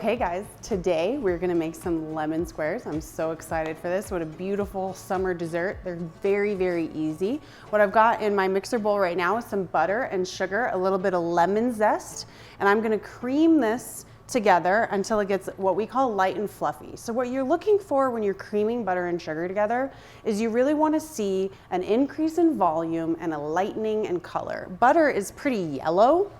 Okay guys, today we're gonna make some lemon squares. I'm so excited for this. What a beautiful summer dessert. They're very, very easy. What I've got in my mixer bowl right now is some butter and sugar, a little bit of lemon zest, and I'm gonna cream this together until it gets what we call light and fluffy. So what you're looking for when you're creaming butter and sugar together is you really want to see an increase in volume and a lightening in color. Butter is pretty yellow,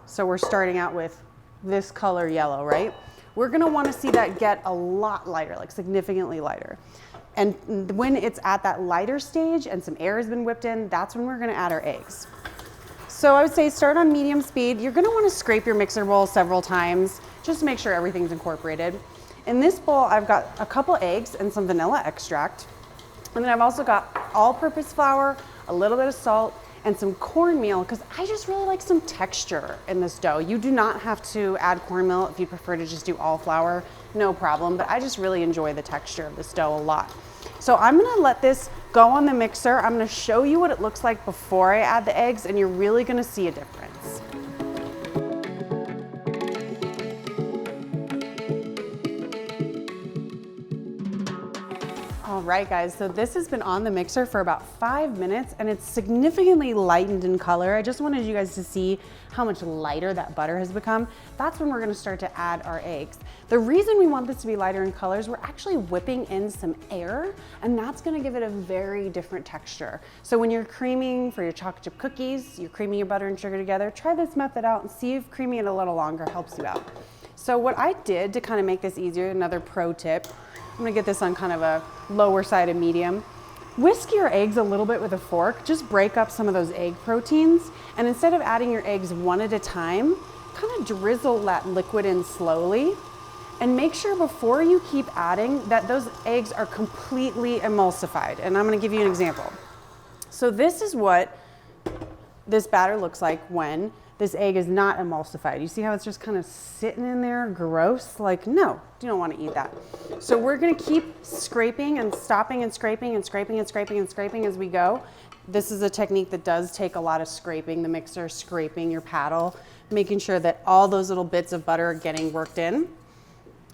so we're starting out with this color yellow, right? We're gonna wanna see that get a lot lighter, like significantly lighter. And when it's at that lighter stage and some air has been whipped in, that's when we're gonna add our eggs. So I would say start on medium speed. You're gonna wanna scrape your mixer bowl several times just to make sure everything's incorporated. In this bowl, I've got a couple eggs and some vanilla extract. And then I've also got all-purpose flour, a little bit of salt, and some cornmeal, because I just really like some texture in this dough. You do not have to add cornmeal if you prefer to just do all flour, no problem, but I just really enjoy the texture of this dough a lot. So I'm gonna let this go on the mixer. I'm gonna show you what it looks like before I add the eggs, and you're really gonna see a difference. All right guys, so this has been on the mixer for about 5 minutes and it's significantly lightened in color. I just wanted you guys to see how much lighter that butter has become. That's when we're gonna start to add our eggs. The reason we want this to be lighter in color is we're actually whipping in some air, and that's gonna give it a very different texture. So when you're creaming for your chocolate chip cookies, you're creaming your butter and sugar together, try this method out and see if creaming it a little longer helps you out. So what I did to kind of make this easier, another pro tip, I'm gonna get this on kind of a lower side of medium. Whisk your eggs a little bit with a fork, just break up some of those egg proteins, and instead of adding your eggs one at a time, kind of drizzle that liquid in slowly, and make sure before you keep adding that those eggs are completely emulsified. And I'm gonna give you an example. So this is what this batter looks like when this egg is not emulsified. You see how it's just kind of sitting in there, gross? Like, no, you don't want to eat that. So we're gonna keep scraping and stopping and scraping and scraping and scraping and scraping as we go. This is a technique that does take a lot of scraping, the mixer, scraping your paddle, making sure that all those little bits of butter are getting worked in.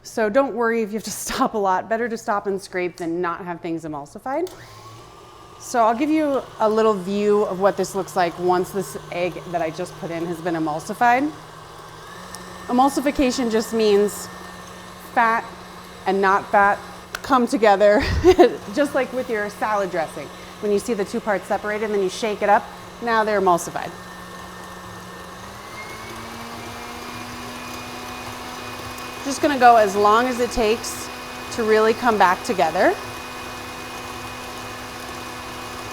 So don't worry if you have to stop a lot. Better to stop and scrape than not have things emulsified. So I'll give you a little view of what this looks like once this egg that I just put in has been emulsified. Emulsification just means fat and not fat come together, just like with your salad dressing. When you see the two parts separated and then you shake it up, now they're emulsified. Just gonna go as long as it takes to really come back together.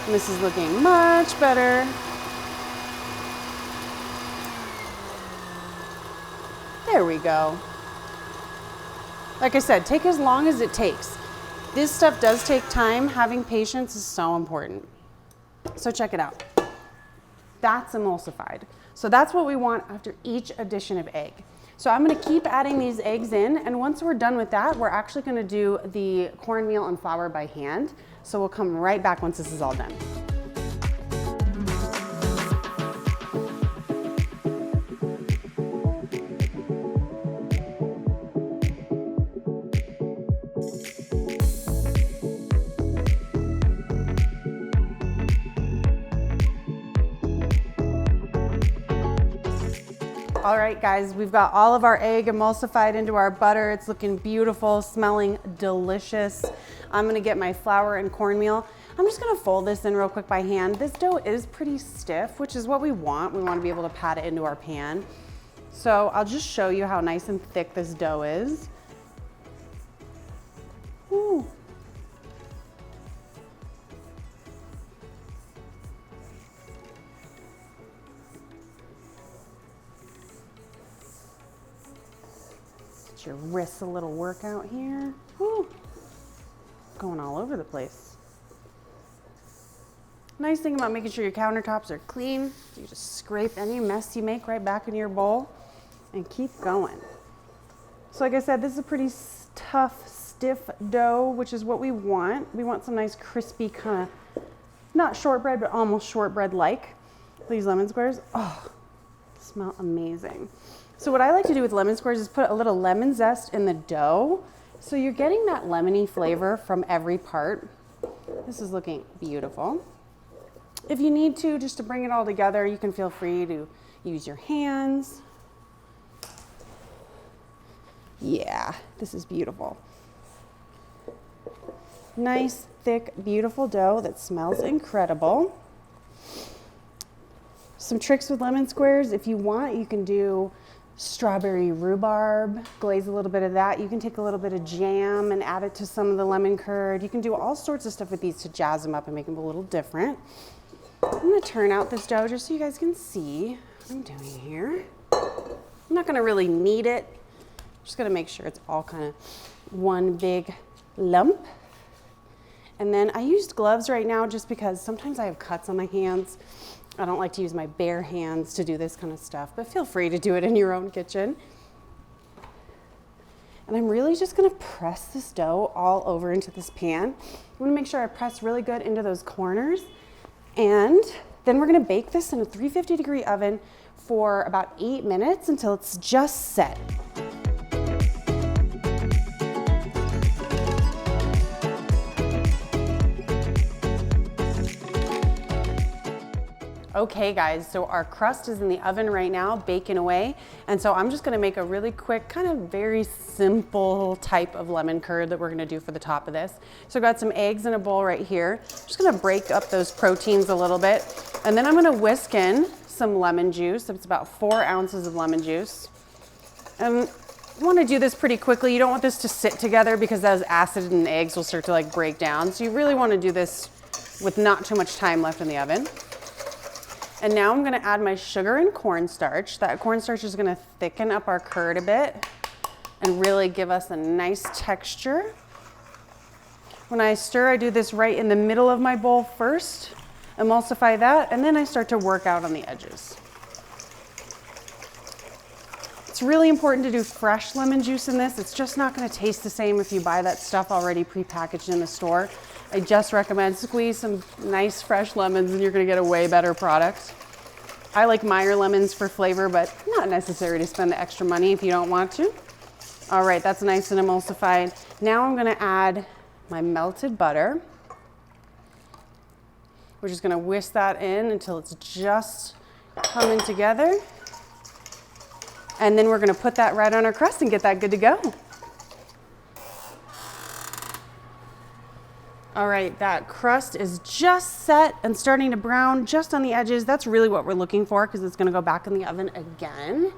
And this is looking much better. There we go. Like I said, take as long as it takes. This stuff does take time. Having patience is so important. So check it out. That's emulsified. So that's what we want after each addition of egg. So I'm gonna keep adding these eggs in, and once we're done with that, we're actually gonna do the cornmeal and flour by hand. So we'll come right back once this is all done. All right, guys, we've got all of our egg emulsified into our butter. It's looking beautiful, smelling delicious. I'm gonna get my flour and cornmeal. I'm just gonna fold this in real quick by hand. This dough is pretty stiff, which is what we want. We wanna be able to pat it into our pan. So I'll just show you how nice and thick this dough is. Ooh. Your wrists a little workout here. Woo. Going all over the place. Nice thing about making sure your countertops are clean, you just scrape any mess you make right back in your bowl and keep going. So like I said, this is a pretty tough, stiff dough, which is what we want. We want some nice crispy kind of, not shortbread, but almost shortbread-like. These lemon squares, oh, smell amazing. So what I like to do with lemon squares is put a little lemon zest in the dough. So you're getting that lemony flavor from every part. This is looking beautiful. If you need to, just to bring it all together, you can feel free to use your hands. Yeah, this is beautiful. Nice, thick, beautiful dough that smells incredible. Some tricks with lemon squares, if you want, you can do strawberry rhubarb, glaze a little bit of that. You can take a little bit of jam and add it to some of the lemon curd. You can do all sorts of stuff with these to jazz them up and make them a little different. I'm gonna turn out this dough just so you guys can see what I'm doing here. I'm not gonna really knead it. I'm just gonna make sure it's all kind of one big lump. And then I used gloves right now just because sometimes I have cuts on my hands. I don't like to use my bare hands to do this kind of stuff, but feel free to do it in your own kitchen. And I'm really just gonna press this dough all over into this pan. I'm gonna make sure I press really good into those corners. And then we're gonna bake this in a 350-degree oven for about 8 minutes until it's just set. Okay guys, so our crust is in the oven right now, baking away. And so I'm just gonna make a really quick, kind of very simple type of lemon curd that we're gonna do for the top of this. So I've got some eggs in a bowl right here. Just gonna break up those proteins a little bit. And then I'm gonna whisk in some lemon juice. It's about 4 ounces of lemon juice. And you wanna do this pretty quickly. You don't want this to sit together because those acid and eggs will start to like break down. So you really wanna do this with not too much time left in the oven. And now I'm gonna add my sugar and cornstarch. That cornstarch is gonna thicken up our curd a bit and really give us a nice texture. When I stir, I do this right in the middle of my bowl first, emulsify that, and then I start to work out on the edges. It's really important to do fresh lemon juice in this. It's just not gonna taste the same if you buy that stuff already prepackaged in the store. I just recommend squeeze some nice fresh lemons and you're gonna get a way better product. I like Meyer lemons for flavor, but not necessary to spend the extra money if you don't want to. All right, that's nice and emulsified. Now I'm gonna add my melted butter. We're just gonna whisk that in until it's just coming together. And then we're gonna put that right on our crust and get that good to go. All right, that crust is just set and starting to brown just on the edges. That's really what we're looking for because it's gonna go back in the oven again.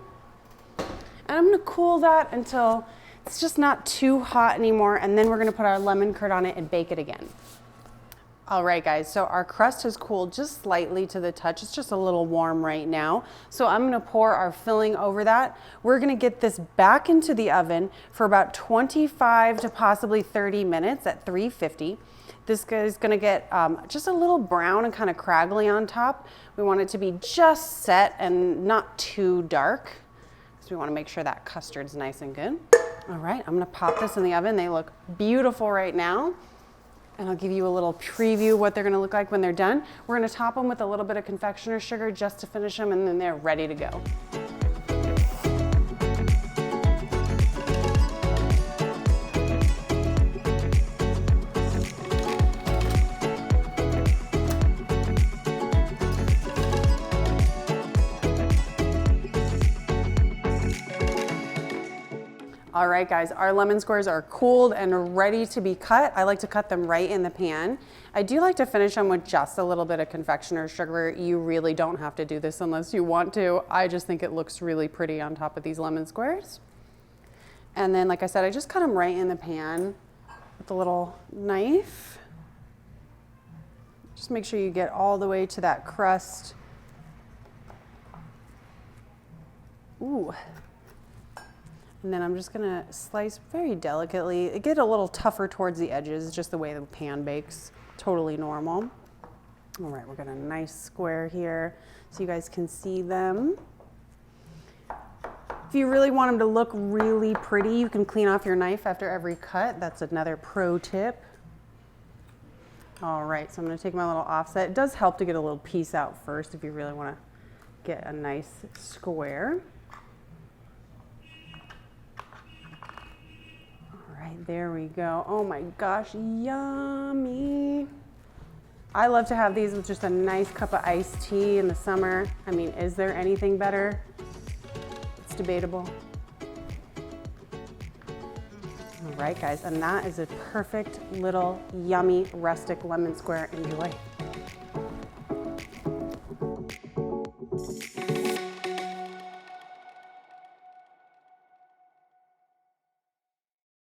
And I'm gonna cool that until it's just not too hot anymore, and then we're gonna put our lemon curd on it and bake it again. All right, guys, so our crust has cooled just slightly to the touch. It's just a little warm right now. So I'm gonna pour our filling over that. We're gonna get this back into the oven for about 25 to possibly 30 minutes at 350. This is gonna get just a little brown and kind of craggly on top. We want it to be just set and not too dark. So we wanna make sure that custard's nice and good. All right, I'm gonna pop this in the oven. They look beautiful right now. And I'll give you a little preview of what they're gonna look like when they're done. We're gonna top them with a little bit of confectioner's sugar just to finish them, and then they're ready to go. All right, guys, our lemon squares are cooled and ready to be cut. I like to cut them right in the pan. I do like to finish them with just a little bit of confectioner's sugar. You really don't have to do this unless you want to. I just think it looks really pretty on top of these lemon squares. And then, like I said, I just cut them right in the pan with a little knife. Just make sure you get all the way to that crust. Ooh. And then I'm just gonna slice very delicately. It get a little tougher towards the edges, just the way the pan bakes, totally normal. All right, we're gonna nice square here so you guys can see them. If you really want them to look really pretty, you can clean off your knife after every cut. That's another pro tip. All right, so I'm gonna take my little offset. It does help to get a little piece out first if you really wanna get a nice square. There we go. Oh my gosh, yummy. I love to have these with just a nice cup of iced tea in the summer. I mean, is there anything better? It's debatable. All right, guys, and that is a perfect little yummy rustic lemon square. Enjoy.